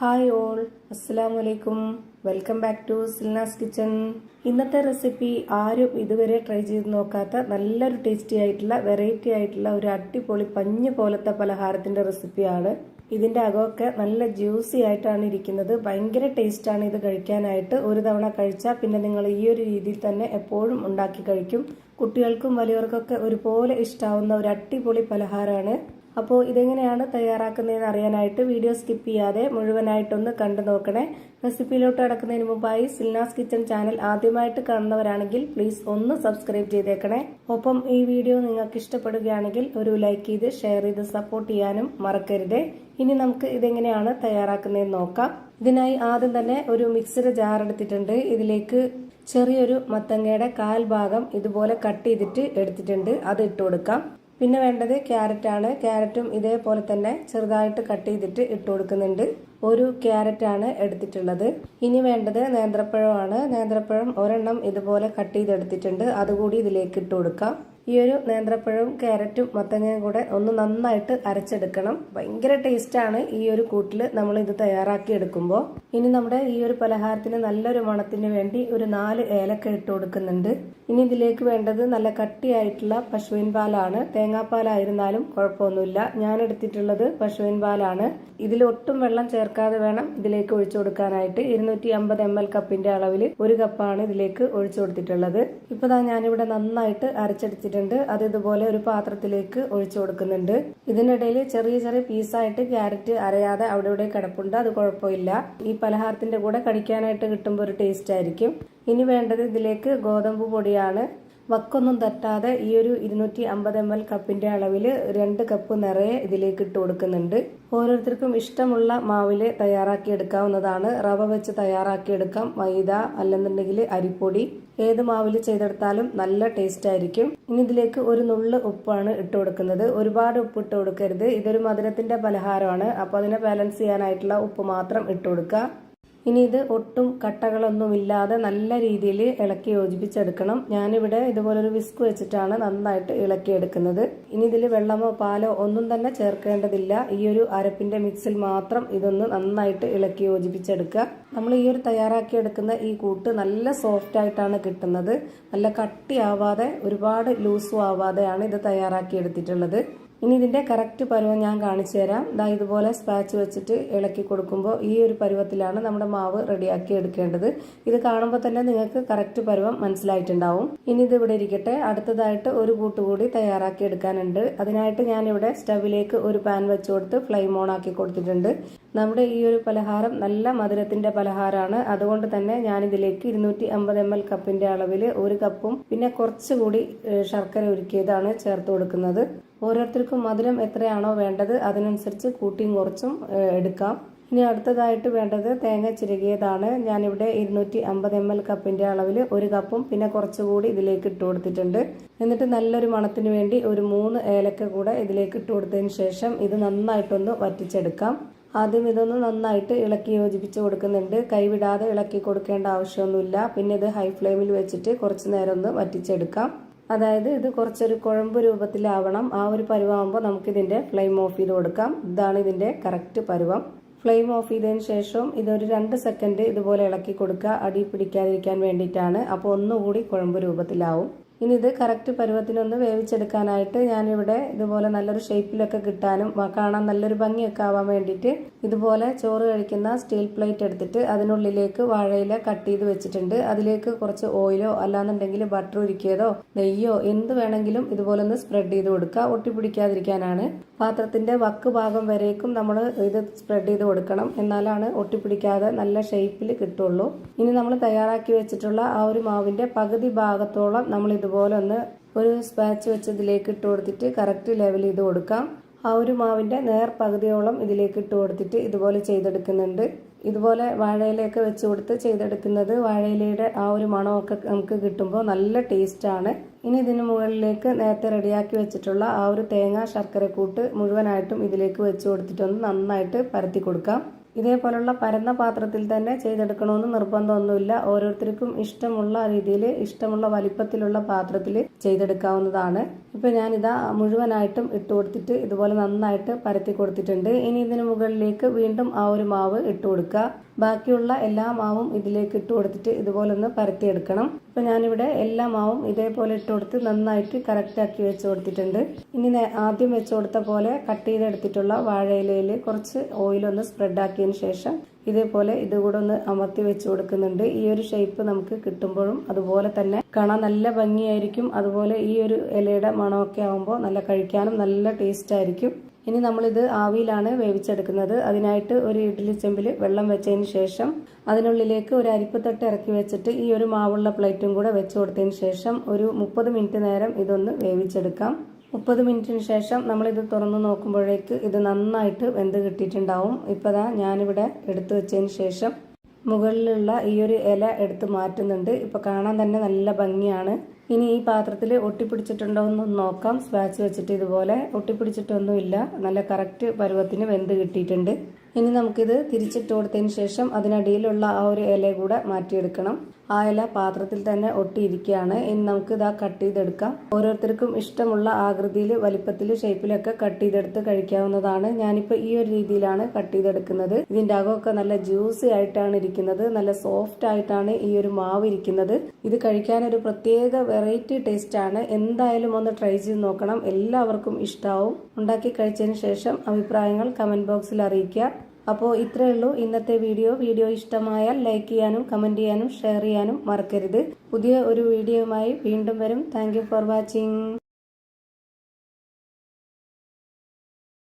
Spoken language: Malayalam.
ഹായ് ഓൾ, അസ്സലാമു അലൈക്കും. Welcome back to Silnas kitchen. ഇന്നത്തെ റെസിപ്പി ആരും ഇതുവരെ ട്രൈ ചെയ്ത് നോക്കാത്ത നല്ലൊരു ടേസ്റ്റി ആയിട്ടുള്ള വെറൈറ്റി ആയിട്ടുള്ള ഒരു അടിപൊളി പഞ്ഞ് പോലത്തെ പലഹാരത്തിന്റെ റെസിപ്പിയാണ്. ഇതിന്റെ അകമൊക്കെ നല്ല ജ്യൂസി ആയിട്ടാണ് ഇരിക്കുന്നത്. ഭയങ്കര ടേസ്റ്റാണ് ഇത് കഴിക്കാനായിട്ട്. ഒരു തവണ കഴിച്ചാൽ പിന്നെ നിങ്ങൾ ഈ ഒരു രീതിയിൽ തന്നെ എപ്പോഴും ഉണ്ടാക്കി കഴിക്കും. കുട്ടികൾക്കും വലിയവർക്കൊക്കെ ഒരുപോലെ ഇഷ്ടാവുന്ന ഒരു അടിപൊളി പലഹാരമാണ്. അപ്പോൾ ഇതെങ്ങനെയാണ് തയ്യാറാക്കുന്നതെന്ന് അറിയാനായിട്ട് വീഡിയോ സ്കിപ്പ് ചെയ്യാതെ മുഴുവനായിട്ടൊന്ന് കണ്ടു നോക്കണേ. റെസിപ്പിയിലോട്ട് കടക്കുന്നതിന് മുമ്പായി സിൽനാസ് കിച്ചൺ ചാനൽ ആദ്യമായിട്ട് കാണുന്നവരാണെങ്കിൽ പ്ലീസ് ഒന്ന് സബ്സ്ക്രൈബ് ചെയ്തേക്കണേ. ഒപ്പം ഈ വീഡിയോ നിങ്ങൾക്ക് ഇഷ്ടപ്പെടുകയാണെങ്കിൽ ഒരു ലൈക്ക് ചെയ്ത് ഷെയർ ചെയ്ത് സപ്പോർട്ട് ചെയ്യാനും മറക്കരുതേ. ഇനി നമുക്ക് ഇതെങ്ങനെയാണ് തയ്യാറാക്കുന്നതെന്ന് നോക്കാം. ഇതിനായി ആദ്യം തന്നെ ഒരു മിക്സിയുടെ ജാർ എടുത്തിട്ടുണ്ട്. ഇതിലേക്ക് ചെറിയൊരു മത്തങ്ങയുടെ 1/4 ഭാഗം ഇതുപോലെ കട്ട് ചെയ്തിട്ട് എടുത്തിട്ടുണ്ട്. അത് ഇട്ട് കൊടുക്കാം. പിന്നെ വേണ്ടത് ക്യാരറ്റാണ്. ക്യാരറ്റും ഇതേപോലെ തന്നെ ചെറുതായിട്ട് കട്ട് ചെയ്തിട്ട് ഇട്ട് കൊടുക്കുന്നുണ്ട്. ഒരു ക്യാരറ്റാണ് എടുത്തിട്ടുള്ളത്. ഇനി വേണ്ടത് നേന്ത്രപ്പഴമാണ്. നേന്ത്രപ്പഴം ഒരെണ്ണം ഇതുപോലെ കട്ട് ചെയ്തെടുത്തിട്ടുണ്ട്. അതുകൂടി ഇതിലേക്ക് ഇട്ട് കൊടുക്കാം. ഈ ഒരു നേന്ത്രപ്പഴവും ക്യാരറ്റും മത്തങ്ങയും കൂടെ ഒന്ന് നന്നായിട്ട് അരച്ചെടുക്കണം. ഭയങ്കര ടേസ്റ്റാണ് ഈ ഒരു കൂട്ടിൽ നമ്മൾ ഇത് തയ്യാറാക്കി എടുക്കുമ്പോൾ. ഇനി നമ്മുടെ ഈ ഒരു പലഹാരത്തിന് നല്ലൊരു മണത്തിന് വേണ്ടി ഒരു 4 ഏലക്ക ഇട്ട് കൊടുക്കുന്നുണ്ട്. ഇനി ഇതിലേക്ക് വേണ്ടത് നല്ല കട്ടിയായിട്ടുള്ള പശുവിൻ പാലാണ്. തേങ്ങാപ്പാലായിരുന്നാലും കുഴപ്പമൊന്നുമില്ല. ഞാൻ എടുത്തിട്ടുള്ളത് പശുവിൻ പാലാണ്. ഇതിൽ ഒട്ടും വെള്ളം ചേർക്കാതെ വേണം ഇതിലേക്ക് ഒഴിച്ചു കൊടുക്കാനായിട്ട്. 250 ml കപ്പിന്റെ അളവിൽ 1 കപ്പാണ് ഇതിലേക്ക് ഒഴിച്ചു കൊടുത്തിട്ടുള്ളത്. ഇപ്പൊ ഞാനിവിടെ നന്നായിട്ട് അരച്ചെടുത്തിട്ടുണ്ട്. അത് ഇതുപോലെ ഒരു പാത്രത്തിലേക്ക് ഒഴിച്ചു കൊടുക്കുന്നുണ്ട്. ഇതിനിടയിൽ ചെറിയ ചെറിയ പീസായിട്ട് ക്യാരറ്റ് അരയാതെ അവിടെ ഇവിടെ കിടപ്പുണ്ട്. അത് കുഴപ്പമില്ല. ഈ പലഹാരത്തിന്റെ കൂടെ കടിക്കാനായിട്ട് കിട്ടുമ്പോൾ ഒരു ടേസ്റ്റ് ആയിരിക്കും. ഇനി വേണ്ടത് ഇതിലേക്ക് ഗോതമ്പ് പൊടിയാണ്. വക്കൊന്നും തട്ടാതെ ഈ ഒരു 250 ml കപ്പിന്റെ അളവിൽ 2 കപ്പ് നിറയെ ഇതിലേക്ക് ഇട്ട് കൊടുക്കുന്നുണ്ട്. ഓരോരുത്തർക്കും ഇഷ്ടമുള്ള മാവില് തയ്യാറാക്കി എടുക്കാവുന്നതാണ്. റവ വെച്ച് തയ്യാറാക്കി എടുക്കാം, മൈദ അല്ലെന്നുണ്ടെങ്കിൽ അരിപ്പൊടി, ഏത് മാവില് ചെയ്തെടുത്താലും നല്ല ടേസ്റ്റ് ആയിരിക്കും. ഇനി ഇതിലേക്ക് ഒരു നുള്ള് ഉപ്പാണ് ഇട്ട് കൊടുക്കുന്നത്. ഒരുപാട് ഉപ്പ് ഇട്ട് കൊടുക്കരുത്. ഇതൊരു മധുരത്തിന്റെ പലഹാരമാണ്. അപ്പൊ അതിനെ ബാലൻസ് ചെയ്യാനായിട്ടുള്ള ഉപ്പ് മാത്രം ഇട്ട് കൊടുക്കുക. ഇനി ഇത് ഒട്ടും കട്ടകളൊന്നുമില്ലാതെ നല്ല രീതിയിൽ ഇളക്കി യോജിപ്പിച്ചെടുക്കണം. ഞാനിവിടെ ഇതുപോലൊരു വിസ്ക് വെച്ചിട്ടാണ് നന്നായിട്ട് ഇളക്കിയെടുക്കുന്നത്. ഇനി ഇതിൽ വെള്ളമോ പാലോ ഒന്നും തന്നെ ചേർക്കേണ്ടതില്ല. ഈ ഒരു അരപ്പിന്റെ മിക്സിൽ മാത്രം ഇതൊന്ന് നന്നായിട്ട് ഇളക്കി യോജിപ്പിച്ചെടുക്കുക. നമ്മൾ ഈ ഒരു തയ്യാറാക്കിയെടുക്കുന്ന ഈ കൂട്ട് നല്ല സോഫ്റ്റ് ആയിട്ടാണ് കിട്ടുന്നത്. നല്ല കട്ടിയാവാതെ ഒരുപാട് ലൂസും ആവാതെയാണ് ഇത് തയ്യാറാക്കിയെടുത്തിട്ടുള്ളത്. ഇനി ഇതിന്റെ കറക്റ്റ് പരുവം ഞാൻ കാണിച്ചു തരാം. ഇതുപോലെ സ്പാച്ച് വെച്ചിട്ട് ഇളക്കി കൊടുക്കുമ്പോൾ ഈ ഒരു പരുവത്തിലാണ് നമ്മുടെ മാവ് റെഡിയാക്കി എടുക്കേണ്ടത്. ഇത് കാണുമ്പോൾ തന്നെ നിങ്ങൾക്ക് കറക്റ്റ് പരുവം മനസ്സിലായിട്ടുണ്ടാവും. ഇനി ഇത് ഇവിടെ ഇരിക്കട്ടെ. അടുത്തതായിട്ട് ഒരു കൂട്ടുകൂടി തയ്യാറാക്കി എടുക്കാനുണ്ട്. അതിനായിട്ട് ഞാനിവിടെ സ്റ്റവിലേക്ക് ഒരു പാൻ വെച്ച് കൊടുത്ത് ഫ്ലെയിം ഓൺ ആക്കി കൊടുത്തിട്ടുണ്ട്. നമ്മുടെ ഈ ഒരു പലഹാരം നല്ല മധുരത്തിന്റെ പലഹാരമാണ്. അതുകൊണ്ട് തന്നെ ഞാനിതിലേക്ക് 250 ml കപ്പിന്റെ അളവിൽ 1 കപ്പും പിന്നെ കുറച്ചുകൂടി ശർക്കര ഉരുക്കിയതാണ് ചേർത്ത് കൊടുക്കുന്നത്. ഓരോരുത്തർക്കും മധുരം എത്രയാണോ വേണ്ടത് അതിനനുസരിച്ച് കൂട്ടിയും കുറച്ചും എടുക്കാം. ഇനി അടുത്തതായിട്ട് വേണ്ടത് തേങ്ങ ചിരകിയതാണ്. ഞാനിവിടെ 250 ml കപ്പിന്റെ അളവിൽ 1 കപ്പും പിന്നെ കുറച്ചുകൂടി ഇതിലേക്ക് ഇട്ട് കൊടുത്തിട്ടുണ്ട്. എന്നിട്ട് നല്ലൊരു മണത്തിന് വേണ്ടി ഒരു 3 ഏലക്ക കൂടെ ഇതിലേക്ക് ഇട്ട് കൊടുത്തതിന് ശേഷം ഇത് നന്നായിട്ടൊന്ന് വറ്റിച്ചെടുക്കാം. ആദ്യം ഇതൊന്ന് നന്നായിട്ട് ഇളക്കി യോജിപ്പിച്ച് കൊടുക്കുന്നുണ്ട്. കൈവിടാതെ ഇളക്കി കൊടുക്കേണ്ട ആവശ്യമൊന്നുമില്ല. പിന്നെ ഇത് ഹൈ ഫ്ലെയിമിൽ വെച്ചിട്ട് കുറച്ച് നേരം ഒന്ന് വറ്റിച്ചെടുക്കാം. അതായത് ഇത് കുറച്ചൊരു കുഴമ്പ് രൂപത്തിലാവണം. ആ ഒരു പരുവാകുമ്പോൾ നമുക്കിതിന്റെ ഫ്ലെയിം ഓഫ് ചെയ്ത് കൊടുക്കാം. ഇതാണ് ഇതിന്റെ കറക്റ്റ് പരുവം. ഫ്ലെയിം ഓഫ് ചെയ്തതിന് ശേഷം ഇതൊരു 2 സെക്കൻഡ് ഇതുപോലെ ഇളക്കി കൊടുക്കുക. അടി പിടിക്കാതിരിക്കാൻ വേണ്ടിയിട്ടാണ്. അപ്പോൾ ഒന്നുകൂടി കുഴമ്പ് രൂപത്തിലാവും. ഇനി ഇത് കറക്റ്റ് പരുവത്തിനൊന്ന് വേവിച്ചെടുക്കാനായിട്ട് ഞാനിവിടെ ഇതുപോലെ നല്ലൊരു ഷേപ്പിലൊക്കെ കിട്ടാനും കാണാൻ നല്ലൊരു ഭംഗിയൊക്കെ ആവാൻ വേണ്ടിയിട്ട് ഇതുപോലെ ചോറ് കഴിക്കുന്ന സ്റ്റീൽ പ്ലേറ്റ് എടുത്തിട്ട് അതിനുള്ളിലേക്ക് വാഴയില കട്ട് ചെയ്ത് വെച്ചിട്ടുണ്ട്. അതിലേക്ക് കുറച്ച് ഓയിലോ അല്ലാന്നുണ്ടെങ്കിൽ ബട്ടർ ഉരുക്കിയതോ നെയ്യോ എന്ത് വേണമെങ്കിലും ഇതുപോലെ ഒന്ന് സ്പ്രെഡ് ചെയ്ത് കൊടുക്കുക. ഒട്ടിപ്പിടിക്കാതിരിക്കാനാണ്. പാത്രത്തിന്റെ വക്ക് ഭാഗം വരേക്കും നമ്മൾ ഇത് സ്പ്രെഡ് ചെയ്ത് കൊടുക്കണം. എന്നാലാണ് ഒട്ടിപ്പിടിക്കാതെ നല്ല ഷേപ്പിൽ കിട്ടുള്ളൂ. ഇനി നമ്മൾ തയ്യാറാക്കി വെച്ചിട്ടുള്ള ആ ഒരു മാവിന്റെ പകുതി ഭാഗത്തോളം നമ്മൾ ഇതുപോലെ ഒന്ന് ഒരു സ്പാച്ച് വെച്ച് ഇതിലേക്ക് ഇട്ട് കൊടുത്തിട്ട് കറക്റ്റ് ലെവൽ ചെയ്ത് കൊടുക്കാം. ആ ഒരു മാവിന്റെ നേർ പകുതിയോളം ഇതിലേക്ക് ഇട്ട് കൊടുത്തിട്ട് ഇതുപോലെ ചെയ്തെടുക്കുന്നുണ്ട്. ഇതുപോലെ വാഴയിലയൊക്കെ വെച്ച് കൊടുത്ത് ചെയ്തെടുക്കുന്നത് വാഴയിലയുടെ ആ ഒരു മണമൊക്കെ നമുക്ക് കിട്ടുമ്പോൾ നല്ല ടേസ്റ്റാണ്. ഇനി ഇതിന് മുകളിലേക്ക് നേരത്തെ റെഡിയാക്കി വെച്ചിട്ടുള്ള ആ ഒരു തേങ്ങ ശർക്കരക്കൂട്ട് മുഴുവനായിട്ടും ഇതിലേക്ക് വെച്ച് കൊടുത്തിട്ടൊന്ന് നന്നായിട്ട് പരത്തി കൊടുക്കാം. ഇതേപോലുള്ള പരന്ന പാത്രത്തിൽ തന്നെ ചെയ്തെടുക്കണമെന്ന് നിർബന്ധമൊന്നുമില്ല. ഓരോരുത്തർക്കും ഇഷ്ടമുള്ള രീതിയിൽ ഇഷ്ടമുള്ള വലിപ്പത്തിലുള്ള പാത്രത്തിൽ ചെയ്തെടുക്കാവുന്നതാണ്. ഇപ്പോൾ ഞാനിതാ മുഴുവനായിട്ടും ഇട്ട് കൊടുത്തിട്ട് ഇതുപോലെ നന്നായിട്ട് പരത്തി കൊടുത്തിട്ടുണ്ട്. ഇനി ഇതിന് മുകളിലേക്ക് വീണ്ടും ആ ഒരു മാവ് ഇട്ട് കൊടുക്കുക. ബാക്കിയുള്ള എല്ലാ മാവും ഇതിലേക്ക് ഇട്ട് കൊടുത്തിട്ട് ഇതുപോലെ ഒന്ന് പരത്തിയെടുക്കണം. ഇപ്പം ഞാനിവിടെ എല്ലാ മാവും ഇതേപോലെ ഇട്ട് കൊടുത്ത് നന്നായിട്ട് കറക്റ്റാക്കി വെച്ച് കൊടുത്തിട്ടുണ്ട്. ഇനി ആദ്യം വെച്ച് കൊടുത്ത പോലെ കട്ട് ചെയ്തെടുത്തിട്ടുള്ള വാഴയിലയിൽ കുറച്ച് ഓയിലൊന്ന് സ്പ്രെഡാക്കിയതിന് ശേഷം ഇതേപോലെ ഇതുകൂടെ ഒന്ന് അമർത്തി വെച്ച് കൊടുക്കുന്നുണ്ട്. ഈ ഒരു ഷേപ്പ് നമുക്ക് കിട്ടുമ്പോഴും അതുപോലെ തന്നെ കാണാൻ നല്ല ഭംഗിയായിരിക്കും. അതുപോലെ ഈ ഒരു ഇലയുടെ മണമൊക്കെ ആകുമ്പോൾ നല്ല കഴിക്കാനും നല്ല ടേസ്റ്റ് ആയിരിക്കും. ഇനി നമ്മളിത് ആവിയിലാണ് വേവിച്ചെടുക്കുന്നത്. അതിനായിട്ട് ഒരു ഇഡ്ഡലി ചെമ്പിൽ വെള്ളം വെച്ചതിന് ശേഷം അതിനുള്ളിലേക്ക് ഒരു അരിപ്പത്തട്ട് ഇറക്കി വെച്ചിട്ട് ഈ ഒരു മാവുള്ള പ്ലേറ്റും കൂടെ വെച്ച് കൊടുത്തതിന് ശേഷം ഒരു 30 മിനിറ്റ് നേരം ഇതൊന്ന് വേവിച്ചെടുക്കാം. 30 മിനിറ്റിന് ശേഷം നമ്മളിത് തുറന്ന് നോക്കുമ്പോഴേക്ക് ഇത് നന്നായിട്ട് വെന്ത് കിട്ടിയിട്ടുണ്ടാവും. ഇപ്പോൾ ഞാനിവിടെ എടുത്തു വെച്ചതിന് ശേഷം മുകളിലുള്ള ഈ ഒരു ഇല എടുത്ത് മാറ്റുന്നുണ്ട്. ഇപ്പോൾ കാണാൻ തന്നെ നല്ല ഭംഗിയാണ്. ഇനി ഈ പാത്രത്തിൽ ഒട്ടിപ്പിടിച്ചിട്ടുണ്ടോ എന്ന് നോക്കാം. സ്പാച്ച് വെച്ചിട്ട് ഇതുപോലെ ഒട്ടിപ്പിടിച്ചിട്ടൊന്നുമില്ല, നല്ല കറക്റ്റ് പരുവത്തിന് വെന്ത് കിട്ടിയിട്ടുണ്ട്. ഇനി നമുക്കിത് തിരിച്ചിട്ട് കൊടുത്തതിന് ശേഷം അതിനടിയിലുള്ള ആ ഒരു ഇല കൂടെ മാറ്റിയെടുക്കണം. ആ ഇല പാത്രത്തിൽ തന്നെ ഒട്ടിയിരിക്കുകയാണ്. ഇനി നമുക്ക് ഇതാ കട്ട് ചെയ്തെടുക്കാം. ഓരോരുത്തർക്കും ഇഷ്ടമുള്ള ആകൃതിയിൽ, വലിപ്പത്തിൽ, ഷേപ്പിലൊക്കെ കട്ട് ചെയ്തെടുത്ത് കഴിക്കാവുന്നതാണ്. ഞാനിപ്പോൾ ഈ ഒരു രീതിയിലാണ് കട്ട് ചെയ്തെടുക്കുന്നത്. ഇതിൻ്റെ അകമൊക്കെ നല്ല ജ്യൂസി ആയിട്ടാണ് ഇരിക്കുന്നത്, നല്ല സോഫ്റ്റ് ആയിട്ടാണ് ഈ ഒരു മാവ് ഇരിക്കുന്നത്. ഇത് കഴിക്കാൻ ഒരു പ്രത്യേക വെറൈറ്റി ടേസ്റ്റ് ആണ്. എന്തായാലും ഒന്ന് ട്രൈ ചെയ്ത് നോക്കണം, എല്ലാവർക്കും ഇഷ്ടാവും. ഉണ്ടാക്കി കഴിച്ചതിന് ശേഷം അഭിപ്രായങ്ങൾ കമന്റ് ബോക്സിൽ അറിയിക്കുക. അപ്പോൾ ഇത്രയേ ഉള്ളൂ ഇന്നത്തെ വീഡിയോ ഇഷ്ടമായാൽ ലൈക്ക് ചെയ്യാനും കമന്റ് ചെയ്യാനും ഷെയർ ചെയ്യാനും മറക്കരുത്. പുതിയ ഒരു വീഡിയോയുമായി വീണ്ടും വരും. Thank you for watching.